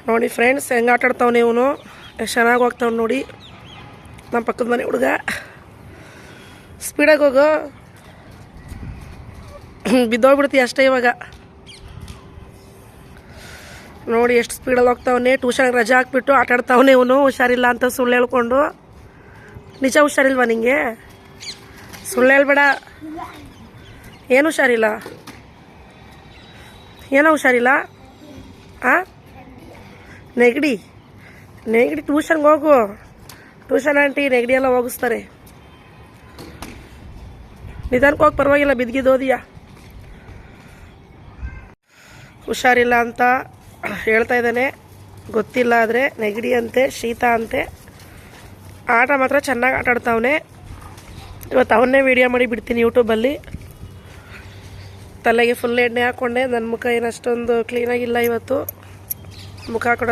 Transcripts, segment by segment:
ನೋಡಿ ಫ್ರೆಂಡ್ಸ್ ಹೆಂಗೆ ಆಟ ಆಡ್ತಾವನೆ ಇವನು, ಎಷ್ಟು ಚೆನ್ನಾಗಿ ಹೋಗ್ತಾವ್ ನೋಡಿ. ನಮ್ಮ ಪಕ್ಕದ ಮನೆ ಹುಡುಗ ಸ್ಪೀಡಾಗಿ ಹೋಗು, ಬಿದ್ದೋಗ್ಬಿಡ್ತೀವಿ ಅಷ್ಟೇ. ಇವಾಗ ನೋಡಿ ಎಷ್ಟು ಸ್ಪೀಡಲ್ಲಿ ಹೋಗ್ತಾವನೆ. ಟ್ಯೂಷನ್ಗೆ ರಜಾ ಹಾಕ್ಬಿಟ್ಟು ಆಟ ಆಡ್ತಾವನೆ ಇವನು, ಹುಷಾರಿಲ್ಲ ಅಂತ ಸುಳ್ಳು ಹೇಳ್ಕೊಂಡು. ನಿಜ ಹುಷಾರಿಲ್ವಾ ನಿಂಗೆ? ಸುಳ್ಳು ಹೇಳ್ಬೇಡ. ಏನು ಹುಷಾರಿಲ್ಲ? ಏನೋ ಹುಷಾರಿಲ್ಲ? ನೆಗಡಿ ಟ್ಯೂಷನ್ಗೆ ಹೋಗು. ಟ್ಯೂಷನ್ ಆಂಟಿ ನೆಗಡಿ ಎಲ್ಲ ಹೋಗಿಸ್ತಾರೆ. ನಿಧಾನಕ್ಕೆ ಹೋಗಿ, ಪರವಾಗಿಲ್ಲ, ಬಿದ್ದಿದ್ದೋದಿಯಾ? ಹುಷಾರಿಲ್ಲ ಅಂತ ಹೇಳ್ತಾ ಇದ್ದಾನೆ, ಗೊತ್ತಿಲ್ಲ. ಆದರೆ ನೆಗಡಿ ಅಂತೆ, ಶೀತ ಅಂತೆ. ಆಟ ಮಾತ್ರ ಚೆನ್ನಾಗಿ ಆಟ ಆಡ್ತಾವನೆ. ಇವತ್ತು ಅವನ್ನೇ ವೀಡಿಯೋ ಮಾಡಿ ಬಿಡ್ತೀನಿ ಯೂಟ್ಯೂಬಲ್ಲಿ. ತಲೆಗೆ ಫುಲ್ ಎಣ್ಣೆ ಹಾಕ್ಕೊಂಡೆ. ನನ್ನ ಮುಖ ಏನು ಅಷ್ಟೊಂದು ಕ್ಲೀನಾಗಿಲ್ಲ ಇವತ್ತು. ಮುಖ ಕೂಡ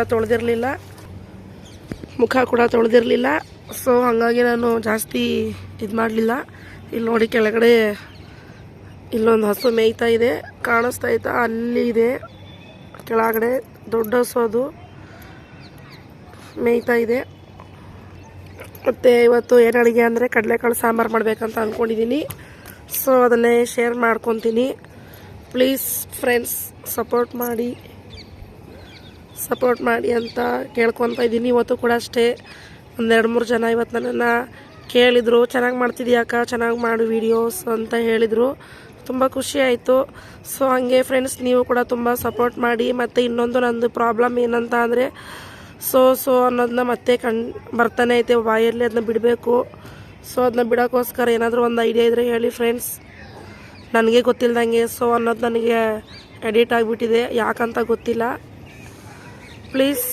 ತೊಳೆದಿರಲಿಲ್ಲ. ಸೊ ಹಾಗಾಗಿ ನಾನು ಜಾಸ್ತಿ ಇದು ಮಾಡಲಿಲ್ಲ. ಇಲ್ಲಿ ನೋಡಿ ಕೆಳಗಡೆ ಇಲ್ಲೊಂದು ಹಸು ಮೇಯ್ತಾ ಇದೆ, ಕಾಣಿಸ್ತಾ ಇತ್ತಾ? ಅಲ್ಲಿ ಇದೆ ಕೆಳಗಡೆ ದೊಡ್ಡ ಹಸು, ಅದು ಮೇಯ್ತಾ ಇದೆ. ಮತ್ತು ಇವತ್ತು ಏನು ಅಡುಗೆ ಅಂದರೆ ಕಡಲೆಕಾಳು ಸಾಂಬಾರು ಮಾಡಬೇಕಂತ ಅಂದ್ಕೊಂಡಿದ್ದೀನಿ. ಸೊ ಅದನ್ನೇ ಶೇರ್ ಮಾಡ್ಕೊತೀನಿ. ಪ್ಲೀಸ್ ಫ್ರೆಂಡ್ಸ್ ಸಪೋರ್ಟ್ ಮಾಡಿ ಅಂತ ಕೇಳ್ಕೊತಾ ಇದ್ದೀನಿ. ಇವತ್ತು ಕೂಡ ಅಷ್ಟೇ ಒಂದು 2-3 ಜನ ಇವತ್ತು ನನ್ನನ್ನು ಕೇಳಿದರು, ಚೆನ್ನಾಗಿ ಮಾಡ್ತಿದ್ಯಾಕ, ಚೆನ್ನಾಗಿ ಮಾಡು ವೀಡಿಯೋಸ್ ಅಂತ ಹೇಳಿದರು. ತುಂಬ ಖುಷಿ ಆಯಿತು. ಸೊ ಹಾಗೆ ಫ್ರೆಂಡ್ಸ್ ನೀವು ಕೂಡ ತುಂಬ ಸಪೋರ್ಟ್ ಮಾಡಿ. ಮತ್ತು ಇನ್ನೊಂದು ನಂದು ಪ್ರಾಬ್ಲಮ್ ಏನಂತ ಅಂದರೆ ಸೊ ಅನ್ನೋದನ್ನ ಮತ್ತೆ ಬರ್ತಾನೆ ಐತೆ ಬಾಯಲ್ಲಿ, ಅದನ್ನ ಬಿಡಬೇಕು. ಸೊ ಅದನ್ನ ಬಿಡೋಕ್ಕೋಸ್ಕರ ಏನಾದರೂ ಒಂದು ಐಡಿಯಾ ಇದ್ದರೆ ಹೇಳಿ ಫ್ರೆಂಡ್ಸ್. ನನಗೆ ಗೊತ್ತಿಲ್ದಂಗೆ ಸೊ ಅನ್ನೋದು ನನಗೆ ಎಡಿಟ್ ಆಗಿಬಿಟ್ಟಿದೆ, ಯಾಕಂತ ಗೊತ್ತಿಲ್ಲ. ಪ್ಲೀಸ್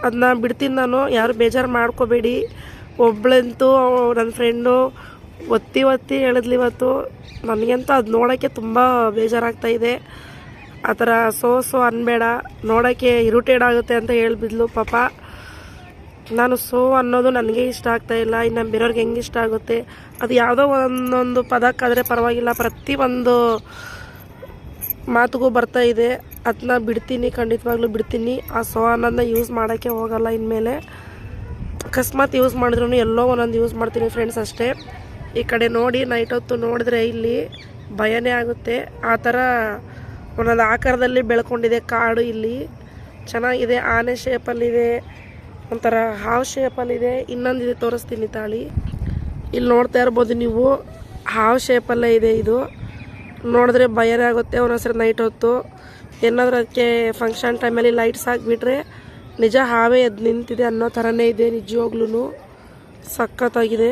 ಅದನ್ನ ಬಿಡ್ತೀನಿ ನಾನು, ಯಾರು ಬೇಜಾರು ಮಾಡ್ಕೋಬೇಡಿ. ಒಬ್ಬಳಂತೂ ನನ್ನ ಫ್ರೆಂಡು ಒತ್ತಿ ಹೇಳಿದ್ಲಿ ಇವತ್ತು. ನನಗಂತೂ ಅದು ನೋಡೋಕ್ಕೆ ತುಂಬ ಬೇಜಾರಾಗ್ತಾಯಿದೆ. ಆ ಥರ ಸೊ ಅನ್ಬೇಡ, ನೋಡೋಕ್ಕೆ ಇರಿಟೇಟ್ ಆಗುತ್ತೆ ಅಂತ ಹೇಳಿಬಿದ್ಲು ಪಾಪ. ನಾನು ಸೊ ಅನ್ನೋದು ನನಗೆ ಇಷ್ಟ ಆಗ್ತಾಯಿಲ್ಲ, ಇನ್ನು ಬೇರೆಯವ್ರಿಗೆ ಹೆಂಗೆ ಇಷ್ಟ ಆಗುತ್ತೆ. ಅದು ಯಾವುದೋ ಒಂದೊಂದು ಪದಕ್ಕಾದರೆ ಪರವಾಗಿಲ್ಲ, ಪ್ರತಿಯೊಂದು ಮಾತುಗೂ ಬರ್ತಾ ಇದೆ. ಅದನ್ನ ಬಿಡ್ತೀನಿ, ಖಂಡಿತವಾಗ್ಲೂ ಬಿಡ್ತೀನಿ. ಆ ಸೊ ಅನ್ನೋದನ್ನ ಯೂಸ್ ಮಾಡೋಕ್ಕೆ ಹೋಗಲ್ಲ ಇನ್ಮೇಲೆ. ಅಕಸ್ಮಾತ್ ಯೂಸ್ ಮಾಡಿದ್ರೂ ಎಲ್ಲೋ ಒಂದೊಂದು ಯೂಸ್ ಮಾಡ್ತೀನಿ ಫ್ರೆಂಡ್ಸ್ ಅಷ್ಟೇ. ಈ ಕಡೆ ನೋಡಿ, ನೈಟ್ ಹೊತ್ತು ನೋಡಿದ್ರೆ ಇಲ್ಲಿ ಭಯನೇ ಆಗುತ್ತೆ. ಆ ಥರ ಒಂದೊಂದು ಆಕಾರದಲ್ಲಿ ಬೆಳ್ಕೊಂಡಿದೆ ಕಾಡು. ಇಲ್ಲಿ ಚೆನ್ನಾಗಿದೆ, ಆನೆ ಶೇಪಲ್ಲಿದೆ, ಒಂಥರ ಹಾವು ಶೇಪಲ್ಲಿದೆ. ಇನ್ನೊಂದಿದೆ, ತೋರಿಸ್ತೀನಿ ತಾಳಿ. ಇಲ್ಲಿ ನೋಡ್ತಾ ಇರ್ಬೋದು ನೀವು, ಹಾವು ಶೇಪಲ್ಲೇ ಇದೆ. ಇದು ನೋಡಿದ್ರೆ ಭಯನೇ ಆಗುತ್ತೆ ಒಂದೊಂದ್ಸರಿ ನೈಟ್ ಹೊತ್ತು. ಏನಾದರೂ ಅದಕ್ಕೆ ಫಂಕ್ಷನ್ ಟೈಮಲ್ಲಿ ಲೈಟ್ಸ್ ಹಾಕಿಬಿಟ್ರೆ ನಿಜ ಹಾವೇ ಎದ್ದು ನಿಂತಿದೆ ಅನ್ನೋ ಥರನೇ ಇದೆ. ನಿಜವಾಗ್ಲೂ ಸಖತ್ತಾಗಿದೆ.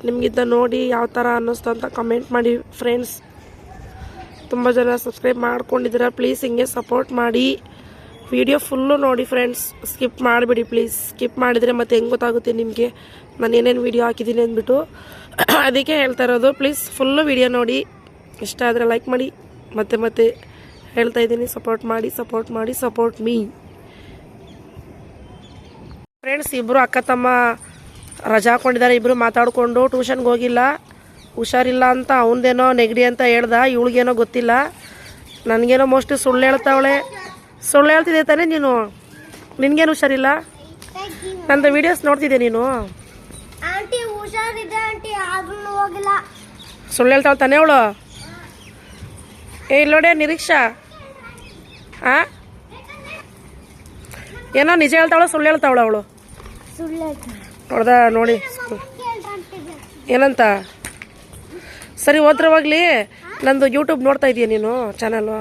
ನಿಮಗಿದ್ದ ನೋಡಿ ಯಾವ ಥರ ಅನ್ನಿಸ್ತು ಅಂತ ಕಮೆಂಟ್ ಮಾಡಿ ಫ್ರೆಂಡ್ಸ್. ತುಂಬ ಜನ ಸಬ್ಸ್ಕ್ರೈಬ್ ಮಾಡ್ಕೊಂಡಿದ್ದೀರಾ, ಪ್ಲೀಸ್ ಹಿಂಗೆ ಸಪೋರ್ಟ್ ಮಾಡಿ. ವಿಡಿಯೋ ಫುಲ್ಲು ನೋಡಿ ಫ್ರೆಂಡ್ಸ್, ಸ್ಕಿಪ್ ಮಾಡಿಬಿಡಿ ಪ್ಲೀಸ್. ಸ್ಕಿಪ್ ಮಾಡಿದರೆ ಮತ್ತೆ ಹೆಂಗೆ ಗೊತ್ತಾಗುತ್ತೆ ನಿಮಗೆ ನಾನು ಏನೇನು ವೀಡಿಯೋ ಹಾಕಿದ್ದೀನಿ ಅಂದ್ಬಿಟ್ಟು. ಅದಕ್ಕೆ ಹೇಳ್ತಾ ಇರೋದು, ಪ್ಲೀಸ್ ಫುಲ್ಲು ವಿಡಿಯೋ ನೋಡಿ. ಇಷ್ಟ ಆದರೆ ಲೈಕ್ ಮಾಡಿ. ಮತ್ತೆ ಹೇಳ್ತಾ ಇದ್ದೀನಿ, ಸಪೋರ್ಟ್ ಮೀ ಫ್ರೆಂಡ್ಸ್. ಇಬ್ಬರು ಅಕ್ಕ ತಮ್ಮ ರಜಾ ಹಾಕ್ಕೊಂಡಿದ್ದಾರೆ. ಇಬ್ಬರು ಮಾತಾಡಿಕೊಂಡು ಟ್ಯೂಷನ್ಗೆ ಹೋಗಿಲ್ಲ, ಹುಷಾರಿಲ್ಲ ಅಂತ. ಅವನದೇನೋ ನೆಗಡಿ ಅಂತ ಹೇಳ್ದ, ಇವಳಿಗೇನೋ ಗೊತ್ತಿಲ್ಲ. ನನಗೇನೋ ಮೋಸ್ಟ್ಲಿ ಸುಳ್ಳು ಹೇಳ್ತಿದ್ದೆ ತಾನೇ ನೀನು? ನಿನಗೇನು ಹುಷಾರಿಲ್ಲ? ನಂದು ವೀಡಿಯೋಸ್ ನೋಡ್ತಿದ್ದೆ ನೀನು? ಸುಳ್ಳು ಹೇಳ್ತಾಳೆ ತಾನೇ ಅವಳು? ಇಲ್ಲಿ ನೋಡಿ ನಿರೀಕ್ಷಾ, ಏನೋ ನಿಜ ಹೇಳ್ತಾವಳ ಸುಳ್ಳು ಹೇಳ್ತಾವಳ ಅವಳು? ನೋಡ್ದ ನೋಡಿ ಏನಂತ. ಸರಿ ಹೋದ್ರವಾಗ್ಲಿ, ನಂದು ಯೂಟ್ಯೂಬ್ ನೋಡ್ತಾ ಇದೀಯ ನೀನು ಚಾನಲು?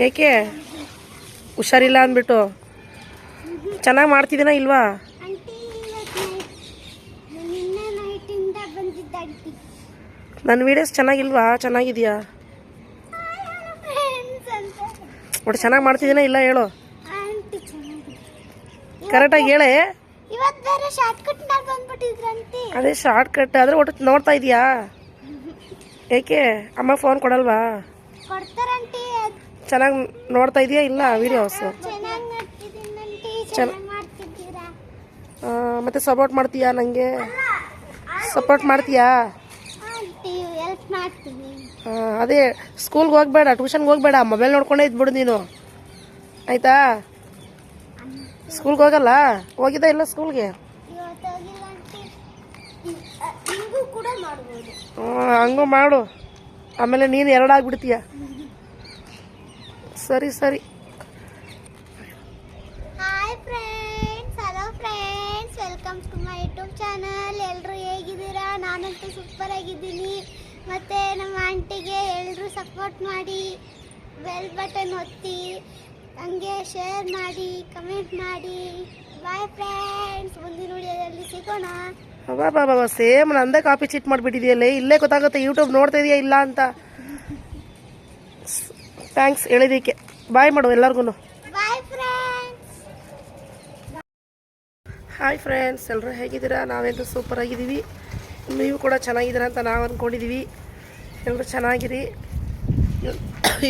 ಏಕೆ ಹುಷಾರಿಲ್ಲ ಅಂದ್ಬಿಟ್ಟು? ಚೆನ್ನಾಗಿ ಮಾಡ್ತಿದ್ದೀನ ಇಲ್ವಾ? ನನ್ನ ವೀಡಿಯೋಸ್ ಚೆನ್ನಾಗಿಲ್ವಾ? ಚೆನ್ನಾಗಿದೆಯಾ? ಒಟ್ಟು ಚೆನ್ನಾಗಿ ಮಾಡ್ತಿದ್ದೀನ ಇಲ್ಲ ಹೇಳು, ಕರೆಕ್ಟಾಗಿ ಹೇಳೇ. ಅದೇ ಶಾರ್ಟ್ ಕಟ್ ಆದರೆ ಒಟ್ಟು ನೋಡ್ತಾ ಇದೀಯಾ? ಏಕೆ ಅಮ್ಮ ಫೋನ್ ಕೊಡಲ್ವಾ? ಚೆನ್ನಾಗಿ ನೋಡ್ತಾ ಇದೆಯಾ ಇಲ್ಲ ವೀಡಿಯೋಸ್? ಮತ್ತೆ ಸಪೋರ್ಟ್ ಮಾಡ್ತೀಯಾ? ನನಗೆ ಸಪೋರ್ಟ್ ಮಾಡ್ತೀಯಾ? ಅದೇ ಸ್ಕೂಲ್ಗೆ ಹೋಗ್ಬೇಡ, ಟ್ಯೂಷನ್ಗೆ ಹೋಗ್ಬೇಡ, ಮೊಬೈಲ್ ನೋಡ್ಕೊಂಡೇ ಇದ್ಬಿಡು ನೀನು, ಆಯಿತಾ? ಸ್ಕೂಲ್ಗೆ ಹೋಗಲ್ಲ? ಹೋಗಿದ್ದ ಇಲ್ಲ ಸ್ಕೂಲ್ಗೆ? ಹಂಗೂ ಮಾಡು, ಆಮೇಲೆ ನೀನು ಎರಡಾಗ್ಬಿಡ್ತೀಯ. ಸರಿ ಸರಿ. Hi friends, hello friends, welcome to my YouTube channel. ಎಲ್ಲರೂ ಹೇಗಿದ್ದೀರಾ? ನಾನಂತೂ ಸೂಪರ್ ಆಗಿದ್ದೀನಿ. ಮತ್ತು ನಮ್ಮ ಆಂಟಿಗೆ ಎಲ್ಲರೂ ಸಪೋರ್ಟ್ ಮಾಡಿ, ಬೆಲ್ ಬಟನ್ ಒತ್ತಿ, ಹಂಗೆ ಶೇರ್ ಮಾಡಿ, ಕಮೆಂಟ್ ಮಾಡಿ. ಬಾಯ್ ಫ್ರೆಂಡ್ಸ್, ಮುಂದಿನ ವಿಡಿಯೋದಲ್ಲಿ ಸಿಗೋಣ. ಬಾಬಾ ಸೇಮ್ ನಂದೇ ಕಾಪಿ ಚೀಟ್ ಮಾಡಿಬಿಟ್ಟಿದೆಯಲ್ಲ, ಇಲ್ಲೇ ಗೊತ್ತಾಗುತ್ತೆ ಯೂಟ್ಯೂಬ್ ನೋಡ್ತಾ ಇದೆಯಾ ಇಲ್ಲ ಅಂತ. ಥ್ಯಾಂಕ್ಸ್ ಹೇಳಿದ್ದಕ್ಕೆ. ಬಾಯ್ ಮಾಡು ಎಲ್ಲರಿಗೂ. Bye friends. ಹಾಯ್ ಫ್ರೆಂಡ್ಸ್, ಎಲ್ಲರೂ ಹೇಗಿದ್ದೀರಾ? ನಾವೆಲ್ಲರೂ ಸೂಪರ್ ಆಗಿದ್ದೀವಿ. ನೀವು ಕೂಡ ಚೆನ್ನಾಗಿದ್ದೀರಾ ಅಂತ ನಾವು ಅಂದ್ಕೊಂಡಿದ್ದೀವಿ. ಎಲ್ಲರೂ ಚೆನ್ನಾಗಿರಿ.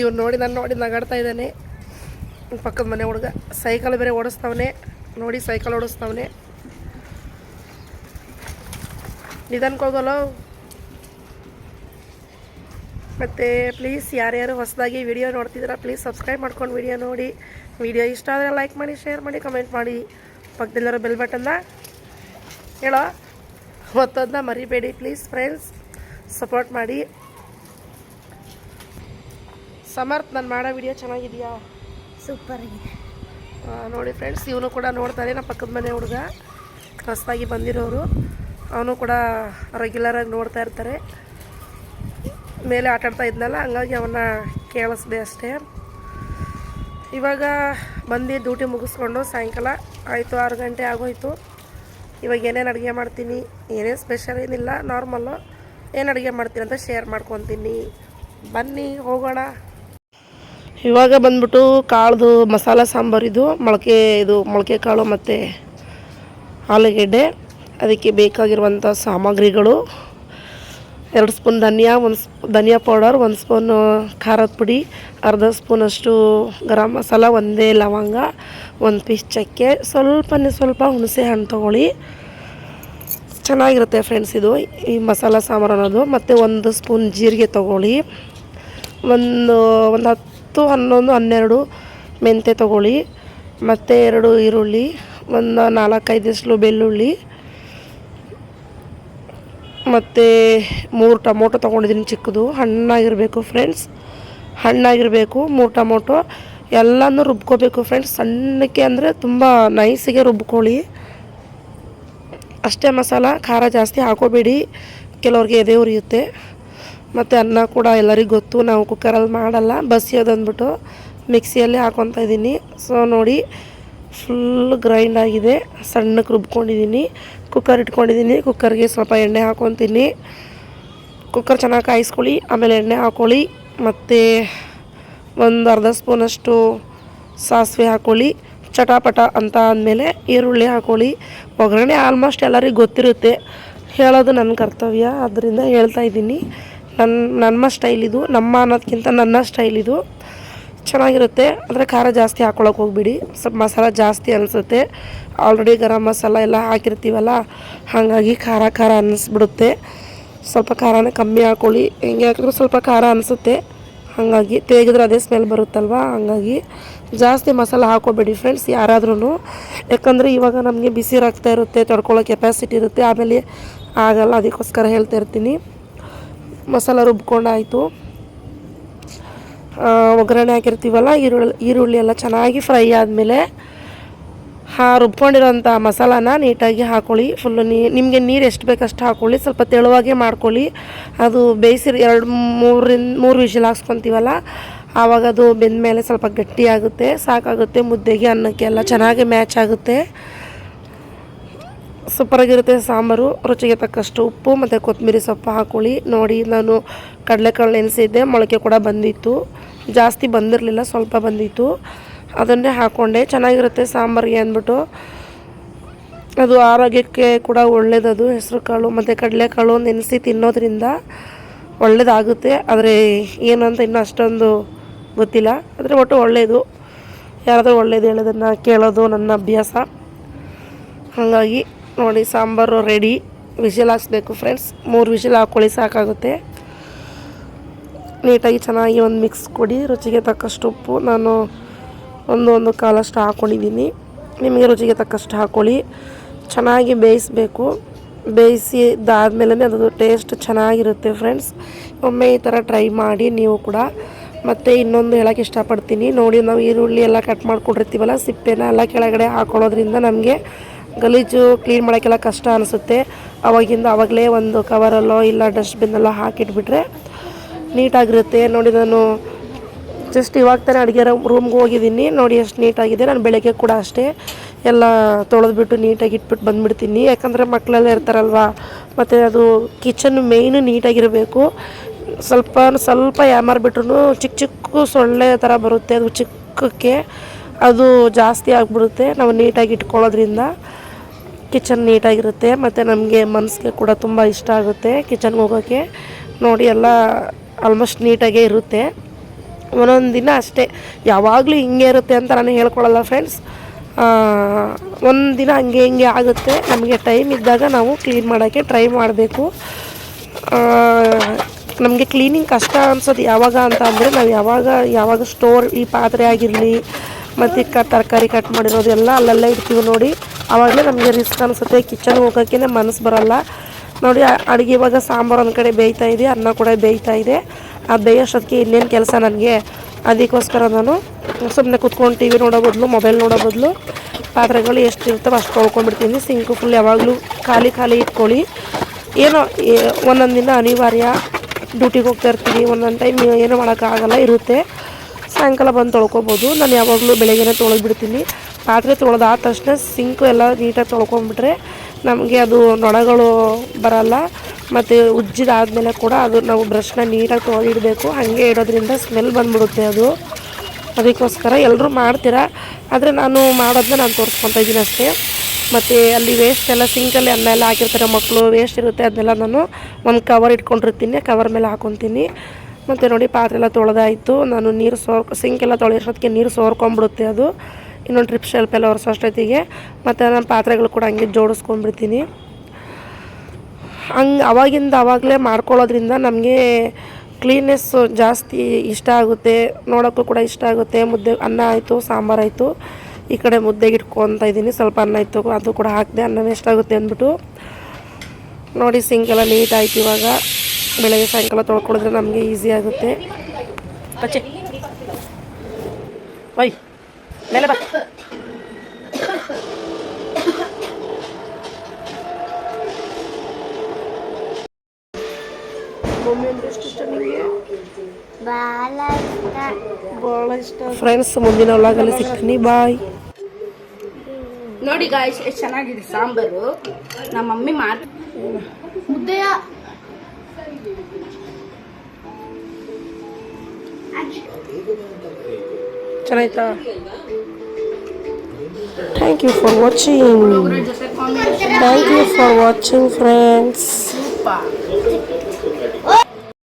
ಇವ್ರು ನೋಡಿ ನಾನು ನೋಡಿ ನಗಾಡ್ತಾ ಇದ್ದಾನೆ. ಪಕ್ಕದ ಮನೆ ಹುಡುಗ ಸೈಕಲ್ ಬೇರೆ ಓಡಿಸ್ತಾವನೆ ನೋಡಿ, ಸೈಕಲ್ ಓಡಿಸ್ತಾವನೆ. ನಿಧಾನಕ್ಕೆ ಹೋಗಲ್ಲ. ಮತ್ತು ಪ್ಲೀಸ್ ಯಾರ್ಯಾರು ಹೊಸದಾಗಿ ವಿಡಿಯೋ ನೋಡ್ತಿದ್ದೀರಾ ಪ್ಲೀಸ್ ಸಬ್ಸ್ಕ್ರೈಬ್ ಮಾಡ್ಕೊಂಡು ವಿಡಿಯೋ ನೋಡಿ. ವಿಡಿಯೋ ಇಷ್ಟ ಆದರೆ ಲೈಕ್ ಮಾಡಿ, ಶೇರ್ ಮಾಡಿ, ಕಮೆಂಟ್ ಮಾಡಿ. ಪಕ್ಕದಲ್ಲಿರೋ ಬೆಲ್ ಬಟನ್ನ ಹೇಳೋ ಒತ್ತೋದನ್ನ ಮರಿಬೇಡಿ ಪ್ಲೀಸ್ ಫ್ರೆಂಡ್ಸ್, ಸಪೋರ್ಟ್ ಮಾಡಿ. ಸಮರ್ಥ್, ನಾನು ಮಾಡೋ ವಿಡಿಯೋ ಚೆನ್ನಾಗಿದೆಯಾ? ಸೂಪರ್ ಆಗಿದೆ ನೋಡಿ ಫ್ರೆಂಡ್ಸ್, ಇವನು ಕೂಡ ನೋಡ್ತಾರೆ. ನಮ್ಮ ಪಕ್ಕದ ಮನೆ ಹುಡುಗ ಹೊಸದಾಗಿ ಬಂದಿರೋರು, ಅವನು ಕೂಡ ರೆಗ್ಯುಲರಾಗಿ ನೋಡ್ತಾ ಇರ್ತಾರೆ. ಮೇಲೆ ಆಟಾಡ್ತಾ ಇದ್ನಲ್ಲ, ಹಂಗಾಗಿ ಅವನ್ನ ಕೇಳಿಸ್ದೆ ಅಷ್ಟೇ. ಇವಾಗ ಬಂದು ಡ್ಯೂಟಿ ಮುಗಿಸ್ಕೊಂಡು ಸಾಯಂಕಾಲ ಆಯಿತು, 6 ಗಂಟೆ ಆಗೋಯ್ತು. ಇವಾಗ ಏನೇನು ಅಡುಗೆ ಮಾಡ್ತೀನಿ, ಏನೇನು ಸ್ಪೆಷಲ್ ಏನಿಲ್ಲ, ನಾರ್ಮಲ್ಲು. ಏನು ಅಡುಗೆ ಮಾಡ್ತೀನಿ ಅಂತ ಶೇರ್ ಮಾಡ್ಕೊತೀನಿ. ಬನ್ನಿ ಹೋಗೋಣ. ಇವಾಗ ಬಂದ್ಬಿಟ್ಟು ಕಾಳ್ದು ಮಸಾಲ ಸಾಂಬಾರಿದು ಮೊಳಕೆ ಕಾಳು ಮತ್ತು ಆಲೂಗೆಡ್ಡೆ. ಅದಕ್ಕೆ ಬೇಕಾಗಿರುವಂಥ ಸಾಮಗ್ರಿಗಳು: 2 ಸ್ಪೂನ್ ಧನಿಯಾ ಪೌಡರ್, 1 ಸ್ಪೂನು ಖಾರದ ಪುಡಿ, ಅರ್ಧ ಸ್ಪೂನಷ್ಟು ಗರಂ ಮಸಾಲ, 1 ಲವಂಗ, 1 ಪೀಸ್ ಚಕ್ಕೆ, ಸ್ವಲ್ಪ ಹುಣಸೆ ಹಣ್ಣು ತೊಗೊಳ್ಳಿ. ಚೆನ್ನಾಗಿರುತ್ತೆ ಫ್ರೆಂಡ್ಸ್ ಇದು ಈ ಮಸಾಲ ಸಾಂಬಾರು ಅನ್ನೋದು. ಮತ್ತು 1 ಸ್ಪೂನ್ ಜೀರಿಗೆ ತೊಗೊಳ್ಳಿ, ಒಂದು 10, 11, 12 ಮೆಂತ್ಯ ತೊಗೊಳ್ಳಿ, ಮತ್ತು 2 ಈರುಳ್ಳಿ, ಒಂದು 4-5 ಬೆಳ್ಳುಳ್ಳಿ, ಮತ್ತು 3 ಟೊಮೊಟೊ ತೊಗೊಂಡಿದ್ದೀನಿ ಚಿಕ್ಕದು. ಹಣ್ಣಾಗಿರಬೇಕು ಫ್ರೆಂಡ್ಸ್, ಹಣ್ಣಾಗಿರಬೇಕು. 3 ಟೊಮೊಟೊ ಎಲ್ಲನೂ ರುಬ್ಕೋಬೇಕು ಫ್ರೆಂಡ್ಸ್, ಸಣ್ಣಕ್ಕೆ ಅಂದರೆ ತುಂಬ ನೈಸಿಗೆ ರುಬ್ಕೊಳ್ಳಿ ಅಷ್ಟೇ. ಮಸಾಲ ಖಾರ ಜಾಸ್ತಿ ಹಾಕೋಬೇಡಿ, ಕೆಲವ್ರಿಗೆ ಎದೆ ಉರಿಯುತ್ತೆ. ಮತ್ತು ಅನ್ನ ಕೂಡ ಎಲ್ಲರಿಗೂ ಗೊತ್ತು, ನಾವು ಕುಕ್ಕರಲ್ಲಿ ಮಾಡಲ್ಲ, ಬಸಿಯೋದಂದ್ಬಿಟ್ಟು ಮಿಕ್ಸಿಯಲ್ಲಿ ಹಾಕ್ಕೊತಾ ಇದ್ದೀನಿ. ಸೊ ನೋಡಿ, ಫುಲ್ ಗ್ರೈಂಡ್ ಆಗಿದೆ, ಸಣ್ಣಕ್ಕೆ ರುಬ್ಕೊಂಡಿದ್ದೀನಿ. ಕುಕ್ಕರ್ ಇಟ್ಕೊಂಡಿದ್ದೀನಿ, ಕುಕ್ಕರ್ಗೆ ಸ್ವಲ್ಪ ಎಣ್ಣೆ ಹಾಕ್ಕೊತೀನಿ. ಕುಕ್ಕರ್ ಚೆನ್ನಾಗಿ ಕಾಯಿಸ್ಕೊಳ್ಳಿ, ಆಮೇಲೆ ಎಣ್ಣೆ ಹಾಕ್ಕೊಳ್ಳಿ. ಮತ್ತು ಒಂದು ಅರ್ಧ ಸ್ಪೂನಷ್ಟು ಸಾಸಿವೆ ಹಾಕ್ಕೊಳ್ಳಿ. ಚಟಾಪಟ ಅಂತ ಅಂದಮೇಲೆ ಈರುಳ್ಳಿ ಹಾಕ್ಕೊಳ್ಳಿ. ಒಗ್ಗರಣೆ ಆಲ್ಮೋಸ್ಟ್ ಎಲ್ಲರಿಗೂ ಗೊತ್ತಿರುತ್ತೆ, ಹೇಳೋದು ನನ್ನ ಕರ್ತವ್ಯ, ಅದರಿಂದ ಹೇಳ್ತಾ ಇದ್ದೀನಿ. ನಮ್ಮ ಸ್ಟೈಲ್ ಇದು, ನಮ್ಮ ಅನ್ನೋದಕ್ಕಿಂತ ನನ್ನ ಸ್ಟೈಲ್ ಇದು. ಚೆನ್ನಾಗಿರುತ್ತೆ. ಆದರೆ ಖಾರ ಜಾಸ್ತಿ ಹಾಕ್ಕೊಳಕ್ಕೆ ಹೋಗ್ಬಿಡಿ, ಸ್ವಲ್ಪ ಮಸಾಲ ಜಾಸ್ತಿ ಅನಿಸುತ್ತೆ. ಆಲ್ರೆಡಿ ಗರಂ ಮಸಾಲ ಎಲ್ಲ ಹಾಕಿರ್ತೀವಲ್ಲ, ಹಾಗಾಗಿ ಖಾರ ಅನ್ನಿಸ್ಬಿಡುತ್ತೆ. ಸ್ವಲ್ಪ ಖಾರನ ಕಮ್ಮಿ ಹಾಕ್ಕೊಳ್ಳಿ, ಹೆಂಗೆ ಹಾಕಿದ್ರು ಸ್ವಲ್ಪ ಖಾರ ಅನಿಸುತ್ತೆ. ಹಾಗಾಗಿ ತೆಗೆದ್ರೆ ಅದೇ ಸ್ಮೆಲ್ ಬರುತ್ತಲ್ವ, ಹಾಗಾಗಿ ಜಾಸ್ತಿ ಮಸಾಲ ಹಾಕೋಬೇಡಿ ಫ್ರೆಂಡ್ಸ್ ಯಾರಾದ್ರೂ. ಯಾಕಂದರೆ ಇವಾಗ ನಮಗೆ ಬಿಸಿ ರಕ್ತ ಇರುತ್ತೆ, ತಡ್ಕೊಳ್ಳೋ ಕೆಪಾಸಿಟಿ ಇರುತ್ತೆ, ಆಮೇಲೆ ಆಗಲ್ಲ. ಅದಕ್ಕೋಸ್ಕರ ಹೇಳ್ತಾ ಇರ್ತೀನಿ. ಮಸಾಲ ರುಬ್ಕೊಂಡಾಯಿತು, ಒಗ್ಗರಣೆ ಹಾಕಿರ್ತೀವಲ್ಲ, ಈರುಳ್ಳಿ ಎಲ್ಲ ಚೆನ್ನಾಗಿ ಫ್ರೈ ಆದಮೇಲೆ ರುಬ್ಕೊಂಡಿರೋಂಥ ಮಸಾಲಾನ ನೀಟಾಗಿ ಹಾಕ್ಕೊಳ್ಳಿ. ಫುಲ್ಲು ನಿಮಗೆ ನೀರು ಎಷ್ಟು ಬೇಕಷ್ಟು ಹಾಕ್ಕೊಳ್ಳಿ, ಸ್ವಲ್ಪ ತೆಳುವಾಗೇ ಮಾಡ್ಕೊಳ್ಳಿ. ಅದು ಬೇಯಿಸಿ 2-3 ವಿಷಿಲ್ ಹಾಕ್ಸ್ಕೊತೀವಲ್ಲ, ಆವಾಗ ಅದು ಬೆಂದಮೇಲೆ ಸ್ವಲ್ಪ ಗಟ್ಟಿಯಾಗುತ್ತೆ, ಸಾಕಾಗುತ್ತೆ. ಮುದ್ದೆಗೆ ಅನ್ನಕ್ಕೆ ಎಲ್ಲ ಚೆನ್ನಾಗಿ ಮ್ಯಾಚ್ ಆಗುತ್ತೆ, ಸೂಪರಾಗಿರುತ್ತೆ ಸಾಂಬಾರು. ರುಚಿಗೆ ತಕ್ಕಷ್ಟು ಉಪ್ಪು ಮತ್ತು ಕೊತ್ತಂಬರಿ ಸೊಪ್ಪು ಹಾಕ್ಕೊಳ್ಳಿ. ನೋಡಿ, ನಾನು ಕಡಲೆಕಾಳು ನೆನೆಸಿದ್ದೆ, ಮೊಳಕೆ ಕೂಡ ಬಂದಿತ್ತು, ಜಾಸ್ತಿ ಬಂದಿರಲಿಲ್ಲ, ಸ್ವಲ್ಪ ಬಂದಿತ್ತು, ಅದನ್ನೇ ಹಾಕ್ಕೊಂಡೆ. ಚೆನ್ನಾಗಿರುತ್ತೆ ಸಾಂಬಾರಿಗೆ ಅಂದ್ಬಿಟ್ಟು. ಅದು ಆರೋಗ್ಯಕ್ಕೆ ಕೂಡ ಒಳ್ಳೆಯದದು. ಹೆಸರು ಕಾಳು ಮತ್ತು ಕಡಲೆಕಾಳು ನೆನೆಸಿ ತಿನ್ನೋದ್ರಿಂದ ಒಳ್ಳೆಯದಾಗುತ್ತೆ. ಆದರೆ ಏನು ಅಂತ ಇನ್ನೂ ಅಷ್ಟೊಂದು ಗೊತ್ತಿಲ್ಲ, ಆದರೆ ಒಟ್ಟು ಒಳ್ಳೆಯದು. ಯಾರಾದರೂ ಒಳ್ಳೇದು ಹೇಳೋದನ್ನು ಕೇಳೋದು ನನ್ನ ಅಭ್ಯಾಸ. ಹಾಗಾಗಿ ನೋಡಿ, ಸಾಂಬಾರು ರೆಡಿ. ವಿಷಲ್ ಹಾಕ್ಸ್ಬೇಕು ಫ್ರೆಂಡ್ಸ್, 3 ವಿಷಲ್ ಹಾಕ್ಕೊಳ್ಳಿ ಸಾಕಾಗುತ್ತೆ. ನೀಟಾಗಿ ಚೆನ್ನಾಗಿ ಒಂದು ಮಿಕ್ಸ್ ಕೊಡಿ. ರುಚಿಗೆ ತಕ್ಕಷ್ಟು ಉಪ್ಪು ನಾನು ಒಂದು ಕಾಲಷ್ಟು ಹಾಕ್ಕೊಂಡಿದ್ದೀನಿ. ನಿಮಗೆ ರುಚಿಗೆ ತಕ್ಕಷ್ಟು ಹಾಕ್ಕೊಳ್ಳಿ. ಚೆನ್ನಾಗಿ ಬೇಯಿಸಬೇಕು. ಬೇಯಿಸಿದಾದ್ಮೇಲೆ ಅದು ಟೇಸ್ಟ್ ಚೆನ್ನಾಗಿರುತ್ತೆ ಫ್ರೆಂಡ್ಸ್. ಒಮ್ಮೆ ಈ ಥರ ಟ್ರೈ ಮಾಡಿ ನೀವು ಕೂಡ. ಮತ್ತು ಇನ್ನೊಂದು ಹೇಳೋಕ್ಕೆ ಇಷ್ಟಪಡ್ತೀನಿ ನೋಡಿ, ನಾವು ಈರುಳ್ಳಿ ಎಲ್ಲ ಕಟ್ ಮಾಡ್ಕೊಂಡಿರ್ತೀವಲ್ಲ, ಸಿಪ್ಪೆನ ಎಲ್ಲ ಕೆಳಗಡೆ ಹಾಕೊಳ್ಳೋದ್ರಿಂದ ನಮಗೆ ಗಲೀಜು ಕ್ಲೀನ್ ಮಾಡೋಕ್ಕೆಲ್ಲ ಕಷ್ಟ ಅನಿಸುತ್ತೆ. ಆವಾಗಲೇ ಒಂದು ಕವರಲ್ಲೋ ಇಲ್ಲ ಡಸ್ಟ್ಬಿನ್ನಲ್ಲೋ ಹಾಕಿಟ್ಬಿಟ್ರೆ ನೀಟಾಗಿರುತ್ತೆ. ನೋಡಿ ನಾನು ಜಸ್ಟ್ ಇವಾಗ ತಾನೇ ಅಡುಗೆ ರೂಮ್ಗೆ ಹೋಗಿದ್ದೀನಿ. ನೋಡಿ ಎಷ್ಟು ನೀಟಾಗಿದೆ. ನಾನು ಬೆಳಗ್ಗೆ ಕೂಡ ಅಷ್ಟೇ ಎಲ್ಲ ತೊಳೆದ್ಬಿಟ್ಟು ನೀಟಾಗಿ ಇಟ್ಬಿಟ್ಟು ಬಂದುಬಿಡ್ತೀನಿ. ಯಾಕಂದರೆ ಮಕ್ಕಳೆಲ್ಲ ಇರ್ತಾರಲ್ವ, ಮತ್ತು ಅದು ಕಿಚನ್ ಮೇಯ್ನು ನೀಟಾಗಿರಬೇಕು. ಸ್ವಲ್ಪ ಯಾಮಾರ್ಬಿಟ್ರು ಚಿಕ್ಕ ಸೊಳ್ಳೆ ಥರ ಬರುತ್ತೆ. ಅದು ಚಿಕ್ಕಕ್ಕೆ ಅದು ಜಾಸ್ತಿ ಆಗಿಬಿಡುತ್ತೆ. ನಾವು ನೀಟಾಗಿ ಇಟ್ಕೊಳ್ಳೋದ್ರಿಂದ ಕಿಚನ್ ನೀಟಾಗಿರುತ್ತೆ. ಮತ್ತು ನಮಗೆ ಮನಸ್ಸಿಗೆ ಕೂಡ ತುಂಬ ಇಷ್ಟ ಆಗುತ್ತೆ ಕಿಚನ್ಗೆ ಹೋಗೋಕ್ಕೆ. ನೋಡಿ ಎಲ್ಲ ಆಲ್ಮೋಸ್ಟ್ ನೀಟಾಗೇ ಇರುತ್ತೆ. ಒಂದೊಂದು ದಿನ ಅಷ್ಟೇ, ಯಾವಾಗಲೂ ಹಿಂಗೆ ಇರುತ್ತೆ ಅಂತ ನಾನು ಹೇಳ್ಕೊಳ್ಳಲ್ಲ ಫ್ರೆಂಡ್ಸ್. ಒಂದು ದಿನ ಹಿಂಗೆ ಆಗುತ್ತೆ. ನಮಗೆ ಟೈಮ್ ಇದ್ದಾಗ ನಾವು ಕ್ಲೀನ್ ಮಾಡೋಕ್ಕೆ ಟ್ರೈ ಮಾಡಬೇಕು. ನಮಗೆ ಕ್ಲೀನಿಂಗ್ ಕಷ್ಟ ಅನ್ಸೋದು ಯಾವಾಗ ಅಂತ ಅಂದರೆ, ನಾವು ಯಾವಾಗ ಸ್ಟೋರ್ ಈ ಪಾತ್ರೆ ಆಗಿರಲಿ ಮತ್ತು ತರಕಾರಿ ಕಟ್ ಮಾಡಿರೋದು ಎಲ್ಲ ಅಲ್ಲಲ್ಲೇ ಇಡ್ತೀವಿ ನೋಡಿ, ಆವಾಗಲೇ ನಮಗೆ ರಿಸ್ಕ್ ಅನಿಸುತ್ತೆ. ಕಿಚನ್ಗೆ ಹೋಗೋಕ್ಕೆ ಮನಸ್ಸು ಬರೋಲ್ಲ ನೋಡಿ. ಅಡುಗೆ ಇವಾಗ ಸಾಂಬಾರು ಒಂದು ಕಡೆ ಬೇಯ್ತಾ ಇದೆ, ಅನ್ನ ಕೂಡ ಬೇಯ್ತಾ ಇದೆ. ಆ ಬೇಯೋಷ್ಟೊತ್ತಿಗೆ ಇನ್ನೇನು ಕೆಲಸ ನನಗೆ. ಅದಕ್ಕೋಸ್ಕರ ನಾನು ಸುಮ್ಮನೆ ಕುತ್ಕೊಂಡು ಟಿ ವಿ ನೋಡೋ ಬದಲು, ಮೊಬೈಲ್ ನೋಡೋ ಬದಲು ಪಾತ್ರೆಗಳು ಎಷ್ಟು ಇರ್ತವೆ ಅಷ್ಟು ತೊಳ್ಕೊಂಡ್ಬಿಡ್ತೀನಿ. ಸಿಂಕು ಫುಲ್ ಯಾವಾಗಲೂ ಖಾಲಿ ಇಟ್ಕೊಳ್ಳಿ. ಏನೋ ಒಂದೊಂದು ದಿನ ಅನಿವಾರ್ಯ, ಡ್ಯೂಟಿಗೆ ಹೋಗ್ತಾ ಇರ್ತೀನಿ, ಒಂದೊಂದು ಟೈಮ್ ಏನೂ ಮಾಡೋಕ್ಕಾಗಲ್ಲ ಇರುತ್ತೆ. ಸಾಯಂಕಾಲ ಬಂದು ತೊಳ್ಕೊಬೋದು. ನಾನು ಯಾವಾಗಲೂ ಬೆಳಗ್ಗೆನೇ ತೊಳೆದ್ಬಿಡ್ತೀನಿ. ಪಾತ್ರೆ ತೊಳೆದಾದ ತಕ್ಷಣ ಸಿಂಕು ಎಲ್ಲ ನೀಟಾಗಿ ತೊಳ್ಕೊಂಬಿಟ್ರೆ ನಮಗೆ ಅದು ನೊಣಗಳು ಬರಲ್ಲ. ಮತ್ತು ಉಜ್ಜಿದಾದ್ಮೇಲೆ ಕೂಡ ಅದು ನಾವು ಬ್ರಷ್ನ ನೀಟಾಗಿ ತೊಳೆದಿಡಬೇಕು. ಹಾಗೆ ಇಡೋದ್ರಿಂದ ಸ್ಮೆಲ್ ಬಂದುಬಿಡುತ್ತೆ ಅದು. ಅದಕ್ಕೋಸ್ಕರ ಎಲ್ಲರೂ ಮಾಡ್ತೀರಾ, ಆದರೆ ನಾನು ಮಾಡೋದನ್ನ ನಾನು ತೋರಿಸ್ಕೊತಾ ಇದ್ದೀನಿ ಅಷ್ಟೇ. ಮತ್ತು ಅಲ್ಲಿ ವೇಸ್ಟ್ ಎಲ್ಲ ಸಿಂಕಲ್ಲಿ ಅನ್ನ ಎಲ್ಲ ಹಾಕಿರ್ತಾರೆ ಮಕ್ಕಳು, ವೇಸ್ಟ್ ಇರುತ್ತೆ. ಅದನ್ನೆಲ್ಲ ನಾನು ಒಂದು ಕವರ್ ಇಟ್ಕೊಂಡಿರ್ತೀನಿ, ಕವರ್ ಮೇಲೆ ಹಾಕ್ಕೊತೀನಿ. ಮತ್ತು ನೋಡಿ ಪಾತ್ರೆ ಎಲ್ಲ ತೊಳೆದಾಯಿತು. ನಾನು ಸಿಂಕೆಲ್ಲ ತೊಳೆಯೋಷ್ಟೊತ್ತಿಗೆ ನೀರು ಸೋರ್ಕೊಂಡ್ಬಿಡುತ್ತೆ ಅದು. ಇನ್ನೊಂದು ಟ್ರಿಪ್ ಶೆಲ್ಪ್ ಎಲ್ಲ ಒರೆಸೋ ಅಷ್ಟೊತ್ತಿಗೆ. ಮತ್ತು ನಾನು ಪಾತ್ರೆಗಳು ಕೂಡ ಹಂಗೆ ಜೋಡಿಸ್ಕೊಂಡ್ಬಿಡ್ತೀನಿ. ಆವಾಗಲೇ ಮಾಡ್ಕೊಳ್ಳೋದ್ರಿಂದ ನಮಗೆ ಕ್ಲೀನ್ನೆಸ್ಸು ಜಾಸ್ತಿ ಇಷ್ಟ ಆಗುತ್ತೆ, ನೋಡೋಕ್ಕೂ ಕೂಡ ಇಷ್ಟ ಆಗುತ್ತೆ. ಅನ್ನ ಆಯಿತು, ಸಾಂಬಾರಾಯಿತು, ಈ ಕಡೆ ಮುದ್ದೆಗೆ ಇಟ್ಕೊತಾ ಇದ್ದೀನಿ. ಸ್ವಲ್ಪ ಅನ್ನ ಇತ್ತು, ಅದು ಕೂಡ ಹಾಕಿದೆ, ಅನ್ನ ವೇಸ್ಟ್ ಆಗುತ್ತೆ ಅಂದ್ಬಿಟ್ಟು. ನೋಡಿ ಸಿಂಕೆಲ್ಲ ನೀಟ್ ಆಯಿತು. ಇವಾಗ ಬೆಳಗ್ಗೆ ಸಾಯಂಕಾಲ ತೊಳ್ಕೊಳಿದ್ರೆ ನಮಗೆ ಈಸಿ ಆಗುತ್ತೆ. ಬಚ್ಚೆ ವೈ ಮೇಲೆ ಬಾ. ಭಾಳ ಇಷ್ಟ ಫ್ರೆಂಡ್ಸ್. ಮುಂದಿನ ವ್ಲಾಗಲ್ಲಿ ಸಿಗ್ತೀನಿ. ಬಾಯ್. ನೋಡಿ ಗಾಯ್ಸ್, ಎಷ್ಟು ಚೆನ್ನಾಗಿದೆ ಸಾಂಬಾರು. ನಮ್ಮ ಮಮ್ಮಿ ಮುದ್ದೆಯ ಚೆನ್ನಾಯ್ತಾ? Thank you for watching. Thank you for watching friends.